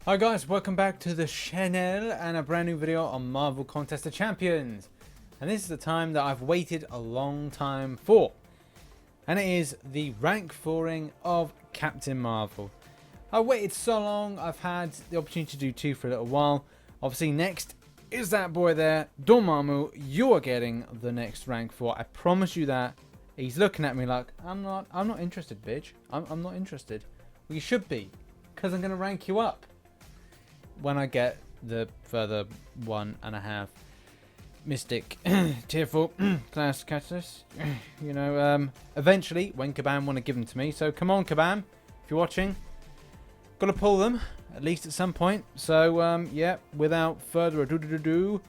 Hi guys, welcome back to the channel and a brand new video on Marvel Contest of Champions. And this is the time that I've waited a long time for. And it is the rank 4ing of Captain Marvel. I waited so long, I've had the opportunity to do 2 for a little while. Obviously next is that boy there, Dormammu. You are getting the next rank 4. I promise you that. He's looking at me like, I'm not interested, bitch. I'm not interested. Well, you should be, because I'm going to rank you up when I get the further 1.5 mystic tearful class catalyst. You know, eventually when Kabam want to give them to me. So come on, Kabam, if you're watching, gotta pull them at least at some point. So yeah, without further ado,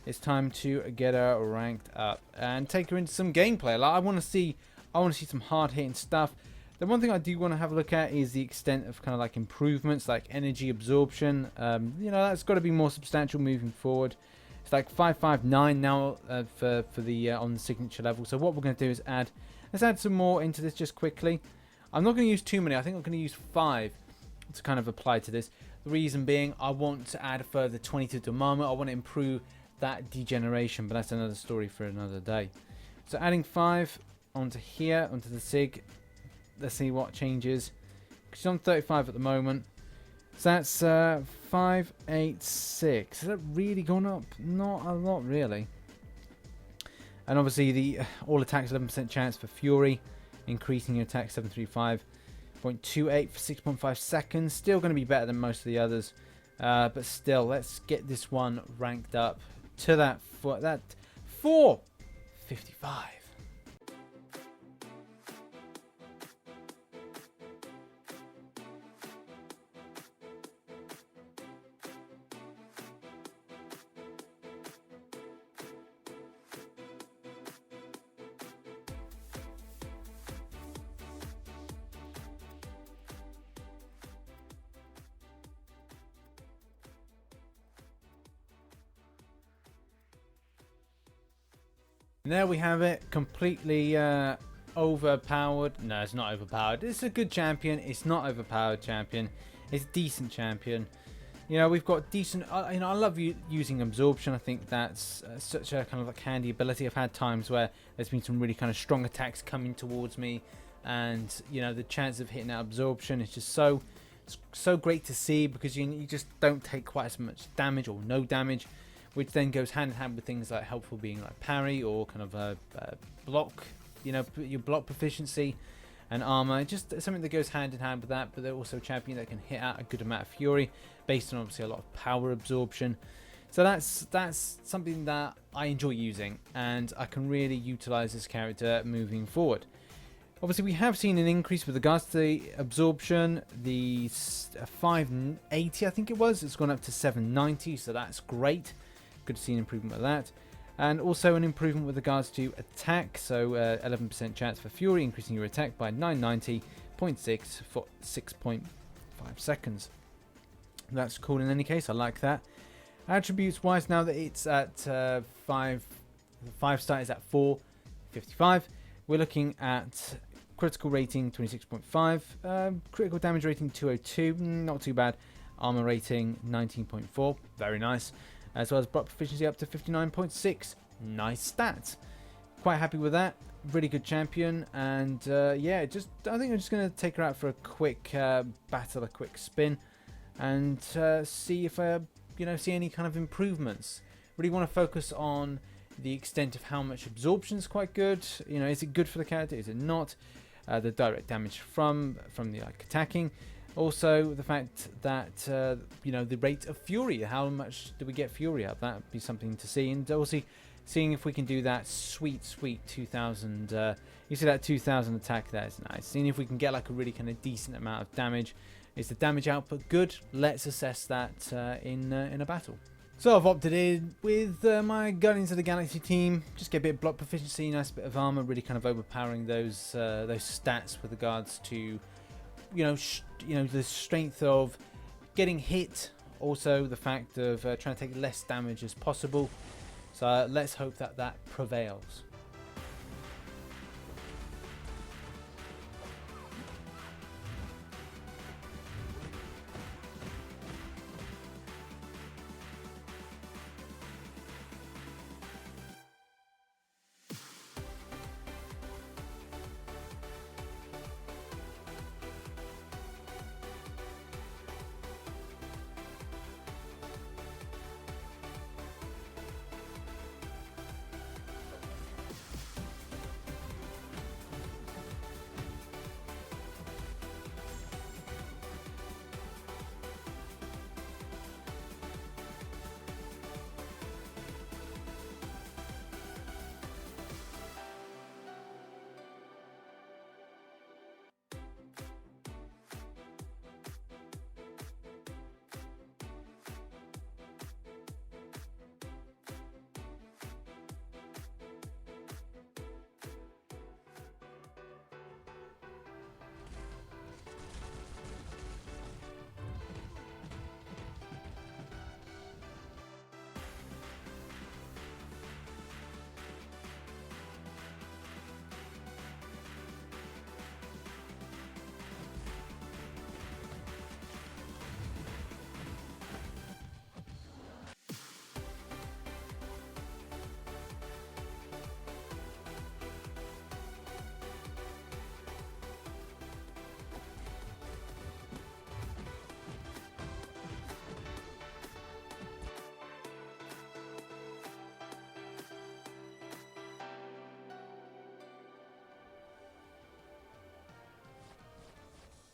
it's time to get her ranked up and take her into some gameplay. Like, I want to see some hard hitting stuff. The one thing I do want to have a look at is the extent of kind of like improvements, like energy absorption. You know, that's got to be more substantial moving forward. It's like 559 now for the on the signature level. So what we're going to do is let's add some more into this just quickly. I'm not going to use too many. I think I'm going to use 5 to kind of apply to this. The reason being, I want to add a further 20 to Dormammu. I want to improve that degeneration, but that's another story for another day. So adding 5 onto here, onto the Sig. Let's see what changes. She's on 35 at the moment. So that's 586. Has that really gone up? Not a lot, really. And obviously, the all attacks 11% chance for Fury, increasing your attack 735.28 for 6.5 seconds. Still going to be better than most of the others, but still, let's get this one ranked up to that 455. There we have it, completely overpowered. No, it's not overpowered. It's a good champion. It's not overpowered champion. It's a decent champion. You know, we've got decent. You know, I love using absorption. I think that's such a kind of like handy ability. I've had times where there's been some really kind of strong attacks coming towards me, and you know the chance of hitting that absorption is just so great to see, because you just don't take quite as much damage or no damage, which then goes hand in hand with things like helpful being like parry or kind of a block, you know, your block proficiency and armor. Just something that goes hand in hand with that, but they're also a champion that can hit out a good amount of fury based on obviously a lot of power absorption. So that's something that I enjoy using, and I can really utilize this character moving forward. Obviously, we have seen an increase with regards to the absorption. The 580, I think it was, it's gone up to 790, so that's great. Good to see an improvement with that. And also an improvement with regards to attack. So 11% chance for Fury, increasing your attack by 990.6 for 6.5 seconds. That's cool in any case. I like that. Attributes wise, now that it's at 5 star is at 455. We're looking at critical rating 26.5, critical damage rating 202, not too bad. Armor rating 19.4, very nice. As well as block proficiency up to 59.6. Nice stats. Quite happy with that. Really good champion. And yeah, I think I'm just going to take her out for a quick battle, a quick spin, and see if see any kind of improvements. Really want to focus on the extent of how much absorption is quite good. You know, is it good for the character? Is it not? The direct damage from the like attacking. Also, the fact that, you know, the rate of Fury, how much do we get Fury up? That would be something to see. And also seeing if we can do that sweet 2000, you see that 2000 attack there is nice. Seeing if we can get like a really kind of decent amount of damage. Is the damage output good? Let's assess that in a battle. So I've opted in with my Guardians of the Galaxy team. Just get a bit of block proficiency, nice bit of armor, really kind of overpowering those stats with regards to you know, the strength of getting hit. Also, the fact of trying to take less damage as possible. So let's hope that that prevails.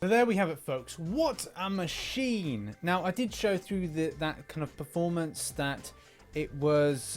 So there we have it, folks. What a machine! Now, I did show through that kind of performance that it was,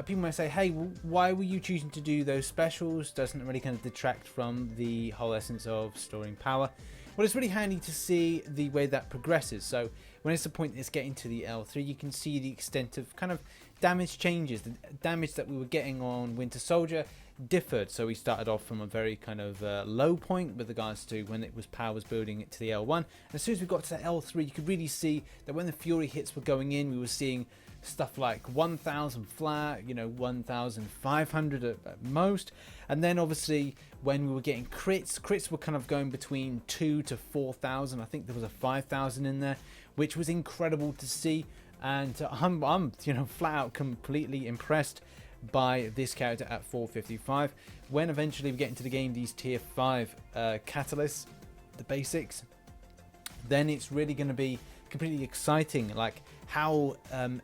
people might say, hey, why were you choosing to do those specials? Doesn't it really kind of detract from the whole essence of storing power? Well, it's really handy to see the way that progresses. So when it's the point it's getting to the L3, you can see the extent of kind of damage changes. The damage that we were getting on Winter Soldier differed. So we started off from a very kind of low point with regards to when it was power was building it to the L1. And as soon as we got to the L3, you could really see that when the Fury hits were going in, we were seeing stuff like 1,000 flat, 1,500 at most. And then obviously when we were getting crits were kind of going between 2 to 4,000. I think there was a 5,000 in there, which was incredible to see. And I'm flat out completely impressed by this character at 455. When eventually we get into the game, these tier 5 catalysts, the basics, then it's really going to be completely exciting, like how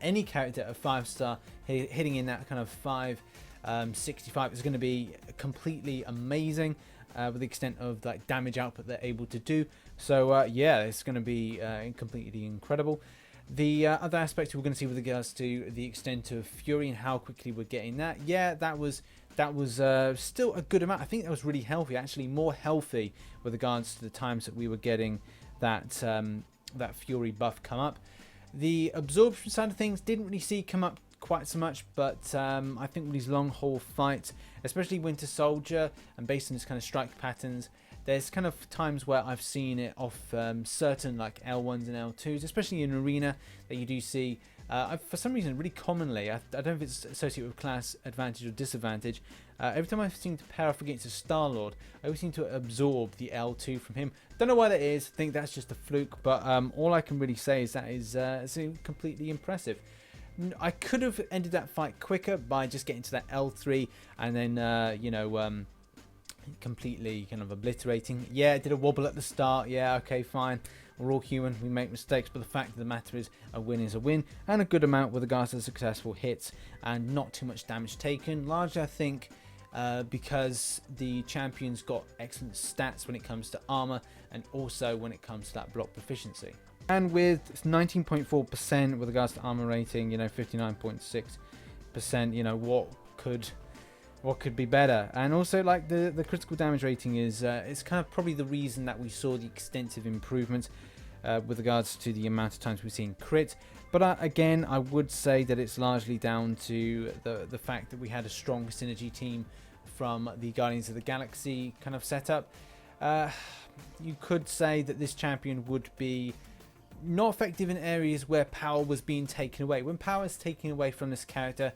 any character of 5-star hitting in that kind of 565 is going to be completely amazing with the extent of like damage output they're able to do. So yeah, it's going to be completely incredible. The other aspects we're going to see with regards to the extent of Fury and how quickly we're getting that. Yeah, that was still a good amount. I think that was really healthy, actually more healthy with regards to the times that we were getting that that Fury buff come up. The absorption side of things didn't really see come up quite so much, but I think with these long haul fights, especially Winter Soldier, and based on this kind of strike patterns, there's kind of times where I've seen it off certain like L1s and L2s, especially in Arena, that you do see for some reason really commonly, I don't know if it's associated with class advantage or disadvantage, every time I seem to pair off against a Star-Lord, I always seem to absorb the L2 from him. Don't know why that is, I think that's just a fluke, but all I can really say is that is completely impressive. I could have ended that fight quicker by just getting to that L3 and then completely kind of obliterating. Yeah, it did a wobble at the start. Yeah, okay, fine. We're all human. We make mistakes, but the fact of the matter is a win is a win, and a good amount with regards to successful hits and not too much damage taken. Largely, I think, because the champion's got excellent stats when it comes to armor and also when it comes to that block proficiency. And with 19.4% with regards to armor rating, 59.6%, what could be better? And also, like the critical damage rating is it's kind of probably the reason that we saw the extensive improvements with regards to the amount of times we've seen crit. But again, I would say that it's largely down to the fact that we had a strong synergy team from the Guardians of the Galaxy kind of setup. You could say that this champion would be not effective in areas where power was being taken away. When power is taken away from this character,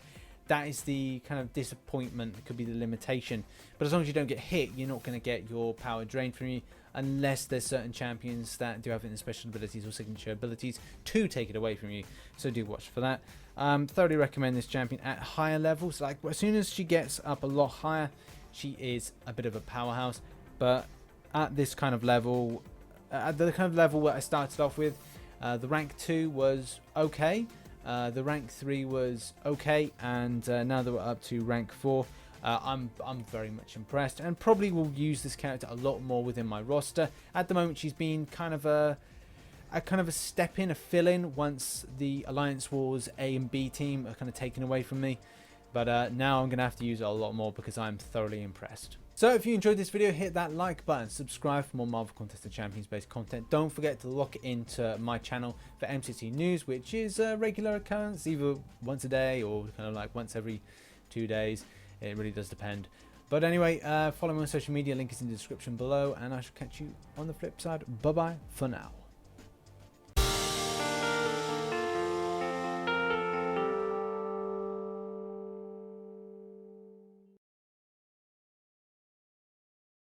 that is the kind of disappointment. It could be the limitation. But as long as you don't get hit, you're not going to get your power drained from you, unless there's certain champions that do have special abilities or signature abilities to take it away from you. So do watch for that. Thoroughly recommend this champion at higher levels. Like as soon as she gets up a lot higher, she is a bit of a powerhouse. But at this kind of level, at the kind of level where I started off with, the rank 2 was okay. The rank 3 was okay, and now that we're up to rank 4, I'm very much impressed, and probably will use this character a lot more within my roster. At the moment, she's been kind of a step in, a fill in once the Alliance Wars A and B team are kind of taken away from me. But now I'm gonna have to use it a lot more because I'm thoroughly impressed. So if you enjoyed this video, hit that like button, subscribe for more Marvel Contest of Champions based content. Don't forget to lock into my channel for MCC news, which is a regular occurrence, either once a day or kind of like once every 2 days. It really does depend. But anyway, follow me on social media, link is in the description below, and I shall catch you on the flip side. Bye bye for now.